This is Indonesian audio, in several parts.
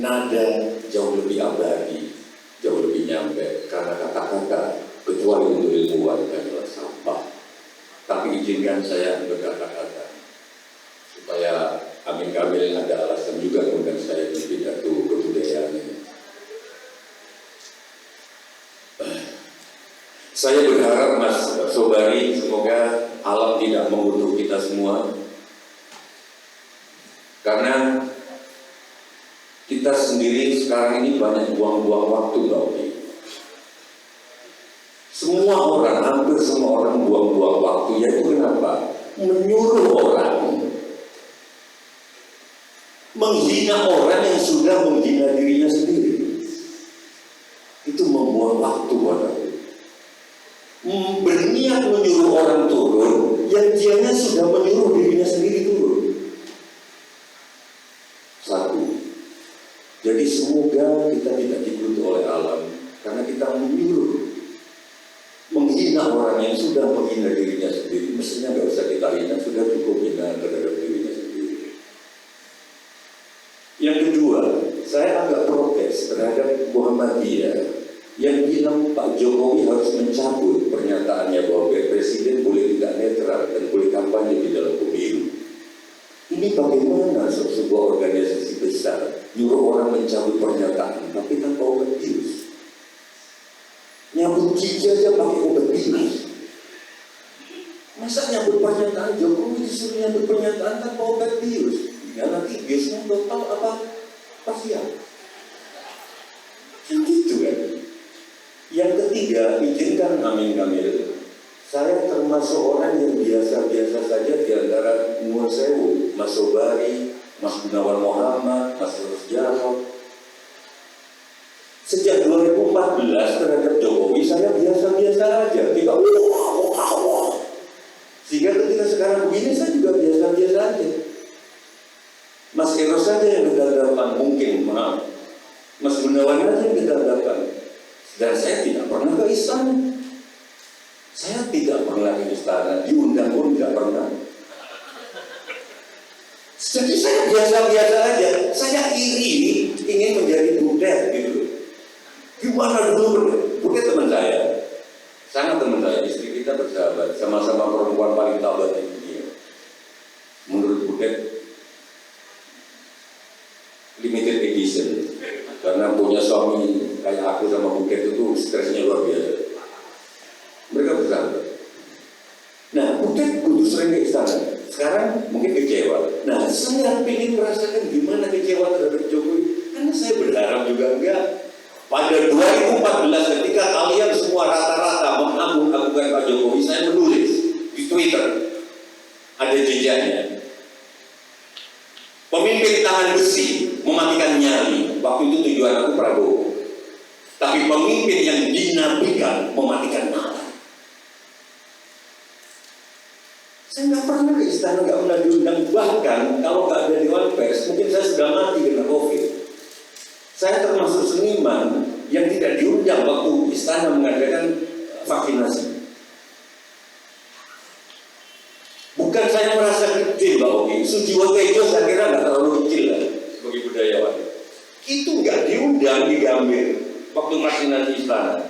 nada jauh lebih abadi, jauh lebih nyampe, karena kata-kata kecuali untuk ilmuwan adalah sampah. Tapi izinkan saya berkata-kata supaya Amin Kamil ada alasan juga untuk saya di pidato kebudayaan ini. Saya berharap Mas Sobari, semoga alam tidak mengutuk kita semua, karena kita sendiri sekarang ini banyak buang-buang waktu, Mbak Oki. Semua orang, hampir semua orang buang-buang waktu, yaitu kenapa? Menyuruh orang, menghina orang yang sudah menghina dirinya sendiri. Itu membuang waktu buat aku. Berniat menyuruh orang turun, yang dianya sudah menyuruh dirinya sendiri turun. Satu. Jadi semoga kita tidak dikutuk oleh alam, karena kita menyuruh, menghina orang yang sudah menghina dirinya sendiri. Mestinya nggak usah kita hina, sudah cukup hina terhadap dirinya sendiri. Yang kedua, saya agak protes terhadap Muhammadiyah yang bilang Pak Jokowi harus mencabut pernyataannya bahwa Presiden boleh tidak netral dan boleh kampanye di dalam pemilu. Ini bagaimana sebuah organisasi besar nyuruh orang mencabut pernyataan tapi tanpa obat bius? Nyabut gigi aja pakai obat bius. Masa nyabut pernyataan Jokowi disuruh nyabut pernyataan tanpa obat bius? Ya nanti biusnya belum tahu apa pasien. Kan gitu kan? Yang ketiga, izinkan Amin Kamil, saya termasuk orang yang biasa-biasa saja di antara Nuwun Sewu, Mas Sobari, Mas Gunawan Muhammad, Mas Rusdiano. Sejak 2014 terhadap Jokowi saya biasa-biasa aja, tidak wah. Sehingga ketika sekarang begini saya juga biasa-biasa aja. Mas Eros saja yang gedagapan, mungkin maaf. Mas Gunawan aja yang gedagapan. Dan saya tidak pernah ke istana. Saya tidak pernah ke istana, diundang pun tidak pernah. Jadi saya biasa-biasa aja. Saya iri ingin menjadi budet gitu. Gimana dulu Budet teman saya, sangat teman saya, istri kita bersahabat, sama-sama perempuan paling tabat di dunia. Menurut Budet limited edition, karena punya suami kayak aku sama Budet itu stresnya luar biasa. Mereka bersahabat. Nah, Budet kudu sering ke istana. Sekarang mungkin kecewa. Nah, saya ingin merasakan gimana kecewa terhadap Jokowi, karena saya berharap juga enggak. Pada 2014 ketika kalian semua rata-rata mengagung-agungkan Pak Jokowi, saya menulis di Twitter, ada jejaknya. Pemimpin tangan besi mematikan nyali. Waktu itu tujuan aku Prabowo. Tapi pemimpin yang dinabikan mematikan mata. Saya nggak pernah ke istana, nggak pernah diundang. Bahkan kalau nggak ada Dewan Pers, mungkin saya sudah mati karena COVID. Saya termasuk seniman yang tidak diundang waktu istana mengadakan vaksinasi. Bukan saya merasa kecil, Mbak Oki. Sujiwo Tejo saya kira nggak terlalu kecil lah sebagai budayawan. Itu nggak diundang di Gambir waktu vaksinasi istana.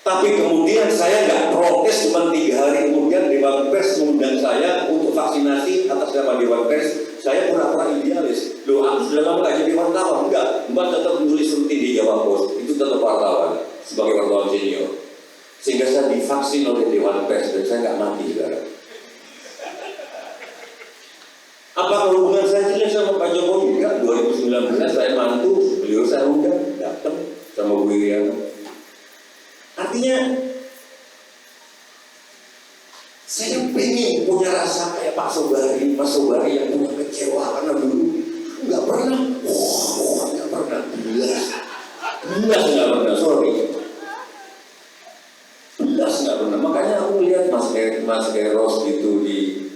Tapi kemudian saya nggak protes, cuma 3 hari kemudian Dewan Pers mengundang saya untuk vaksinasi atas nama Dewan Pers. Saya pura-pura idealis. Loh, aku sudah lama nggak jadi wartawan. Enggak, Mbak tetap menulis rutin di Jawa Post. Itu tetap wartawan sebagai wartawan senior. Sehingga saya divaksin oleh Dewan Pers dan saya nggak mati sekarang. Apa hubungan saya jelas sama Pak Jokowi? Enggak, 2019 saya mantu, beliau saya undang, datang sama Bu Iriana. Artinya, saya pengen punya rasa kayak Pak Sobari, Mas Sobari yang punya kecewa karena dulu nggak pernah, nggak pernah, belas nggak pernah, sorry, belas nggak pernah. Makanya aku lihat Mas Eros gitu di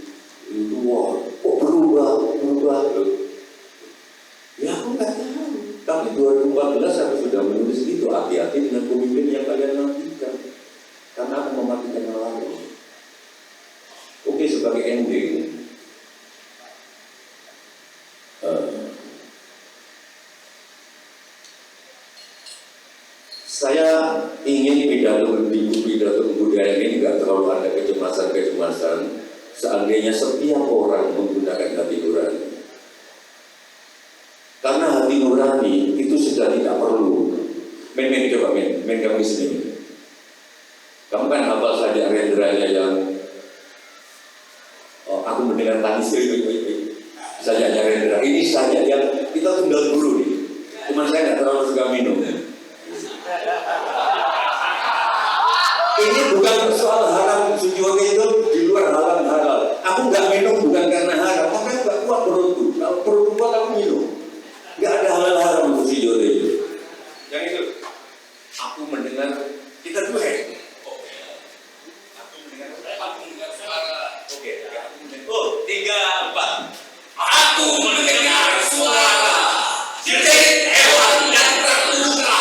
itu, wah, kok berubah loh. Ya aku nggak tahu. Tapi 2014 aku sudah menulis itu, hati-hati dengan pemimpin yang kalian nantikan, karena aku mematikan lalu. Oke, sebagai ending, Saya ingin pidato kebudayaan ini nggak terlalu ada kecemasan. Seandainya setiap orang menggunakan hati nurani, karena hati nurani itu sudah tidak perlu. Coba kamu di sini. Kamu kan hafal saja renderanya yang aku mendengar tangis saja rendera. Ini saja yang kita tinggal dulu nih. Cuman saya nggak terlalu suka minum. Ini bukan soal haram sujoge itu di luar halal. Aku nggak minum bukan karena haram, makanya nggak kuat perutku. Kalau perutku kuat aku minum. Nggak ada halal haram untuk sujoge itu. Yang itu, aku mendengar kita dua ya. Aku mendengar suara. Oke, aku mendengar. 3, 4. Aku mendengar suara. Jadi hewan yang terluka.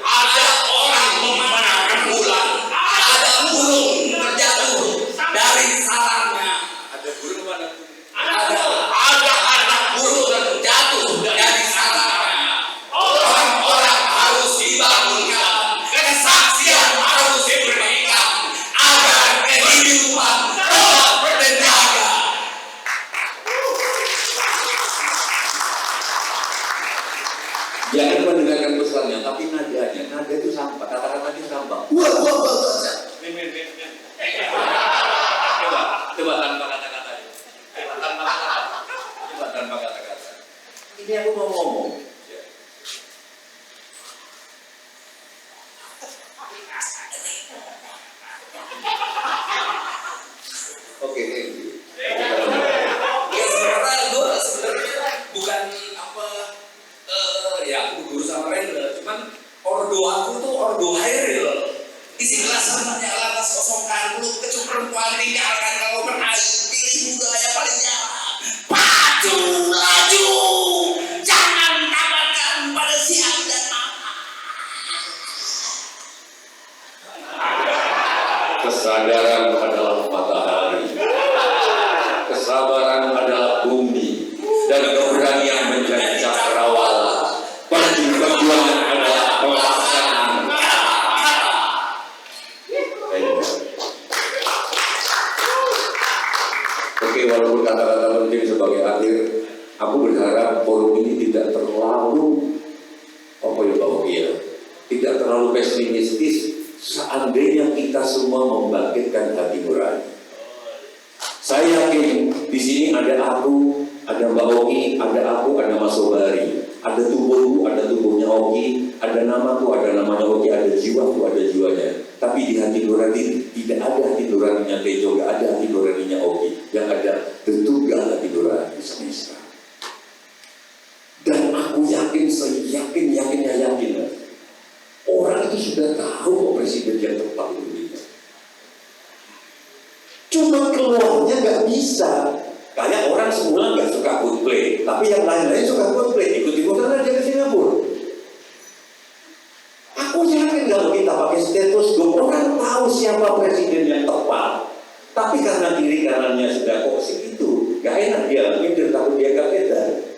Ada orang memanahkan bulan. Ada burung terjatuh dari sarangnya. Ada burung mana? Ada anak burung terjatuh dari sarangnya. Orang-orang harus dibangunkan. Kesaksian harus diberikan agar kehidupan tetap terjaga. Jangan mendengarkan pesannya, tapi nadanya, nada itu sampah, kata-katanya sampah. Coba tanpa kata-kata. Coba tanpa kata-kata. Ini aku mau ngomong. Oke, thank you. Ya sebenarnya gue bukan apa ya aku guru sama Rendra, cuman ordo aku tuh ordo Hairil. Isi kelas sebenarnya lantas kosongkan mulut kecuali perempuan tinggalkan kalau berhasil pilih budaya paling nyaman. Pacu laju, jangan tabarkan pada siang dan malam. Kesadaran adalah matahari, kesabaran adalah bumi, dan keberanian menjadi cakrawala. Perjuangan adalah pelaksanaan. Oke, walaupun kata-kata penting sebagai akhir, aku berharap forum ini tidak terlalu tidak terlalu pesimistis. Seandainya kita semua membangkitkan hati nurani, saya yakin di sini ada aku, ada Mbak Oki, ada aku, ada Mas Sobari, ada tubuhku, ada tubuhnya Oki, ada namaku, ada namanya Oki, ada jiwaku, ada jiwanya. Tapi di hati nurani tidak ada hati nuraninya Tejo, tidak ada hati nuraninya Oki, yang ada Tunggal hati nurani semesta. Dan aku yakin, yakinnya orang itu sudah tahu kok presiden yang tepat itu. Cuma keluarnya nggak bisa. Kayak orang semula nggak suka Coldplay, tapi yang lain-lain suka Coldplay, ikut-ikutan aja ke Singapura. Aku yakin kalau kita pakai stetoskop, orang tahu siapa presiden yang tepat. Tapi karena kiri kanannya sudah kok segitu, nggak enak dia minder, takut dia kagetan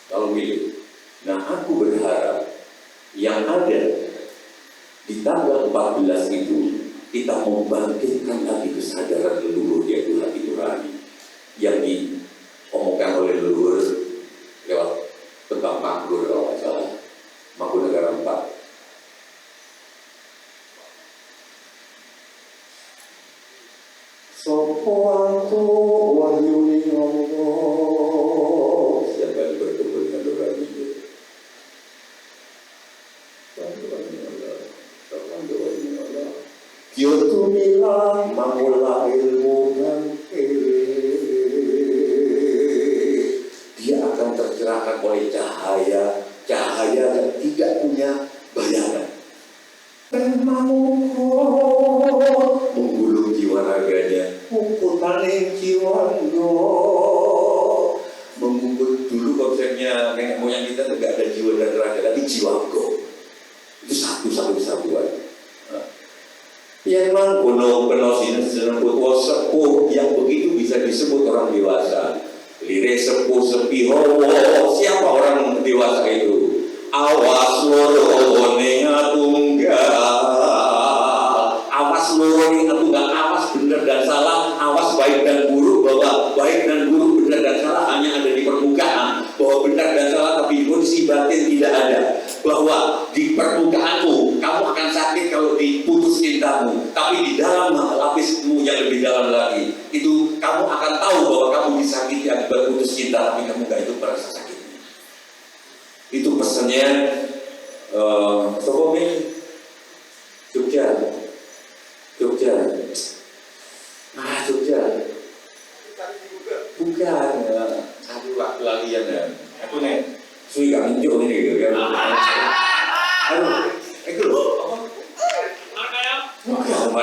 kalau milih. Nah, aku berharap yang ada di tanggal 14 itu kita membangkitkan lagi kesadaran leluhur, yaitu hati nurani yang diomongkan oleh leluhur lewat tentang makhluk kalau nggak salah, Mangkunegara 4. Sopoanto wahyuni Allah, siapa yang bertemu dengan nurani itu? Kyoto milang mamula ilmu nanti, dia akan tercerahkan oleh cahaya yang tidak punya bayangan. Menggulung jiwa raganya, mengkutaning jiwanya, menggulung dulu konsepnya nenek moyang kita tuh gak ada jiwa dan raga, tapi jiwago itu satu-satuan. Yang memang penuh sinan putua sepuh yang begitu bisa disebut orang dewasa. Lire sepuh sepiho, siapa orang dewasa itu? Awas loro ning tunggal, awas loro ning tunggal, awas benar dan salah, awas baik dan buruk, bahwa baik dan buruk, benar dan salah hanya ada di permukaan, bahwa benar dan salah tapi kondisi batin tidak ada, bahwa di permukaanmu kamu akan sakit kalau diputus cintamu, tapi di dalam lapismu yang lebih dalam lagi itu kamu akan tahu bahwa kamu disakiti akibat putus cinta, tapi kamu gak itu merasa sakit. Itu pesannya Sokomi Jogja Jogja bukan aku lagi-lagian ya aku nih sui gak muncul ini gitu kan itu loh bukan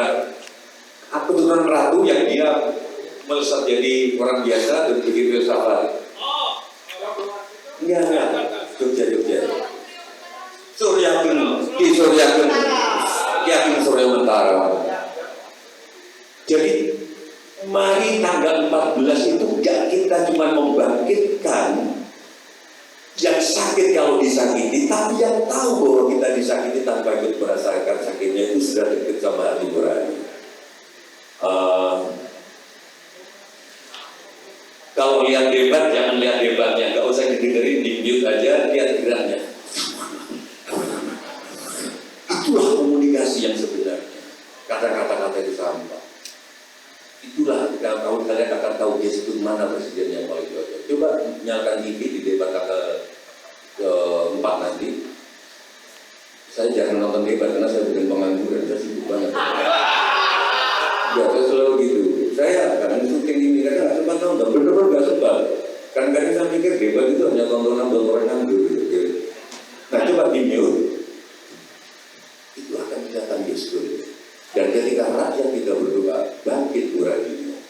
aku turunan ratu yang dia melesat jadi orang biasa dan begitu filsafat. Enggak. Jogja. Suryaken, Ki Ageng Surya Mentara. Jadi mari tanggal 14 itu enggak kita cuma membangkitkan yang sakit kalau disakiti, tapi yang tahu bahwa kita disakiti tanpa ikut merasakan sakitnya itu sudah dekat sama hati nurani. Kalau lihat debat, jangan lihat debatnya, nggak usah didengerin, di mute aja, lihat geraknya. Itulah komunikasi yang sebenarnya. Kata-kata itu sampah. Itulah kalian akan tahu gestur mana presiden yang paling cocok. Coba nyalakan TV di debat keempat nanti. Saya jarang nonton debat karena saya bukan pengangguran, saya sibuk banget. Ya, saya selalu gitu. Saya kadang syuting ini mereka nggak sempat nonton, bener-bener nggak sempat. Kadang-kadang saya pikir debat itu hanya tontonan nganggur gitu. Nah coba di mute, itu akan kelihatan gestur. Dan ketika rakyat kita berdoa, bangkit nuraninya.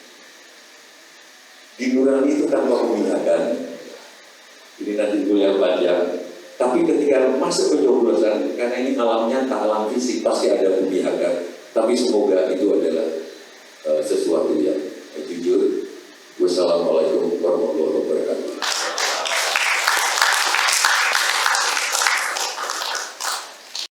Di nurani itu tanpa pemihakan. Ini nanti kuliah panjang. Tapi ketika masuk ke coblosan, karena ini alamnya tak alam fisik, pasti ada pemihakan. Tapi semoga itu adalah sesuatu yang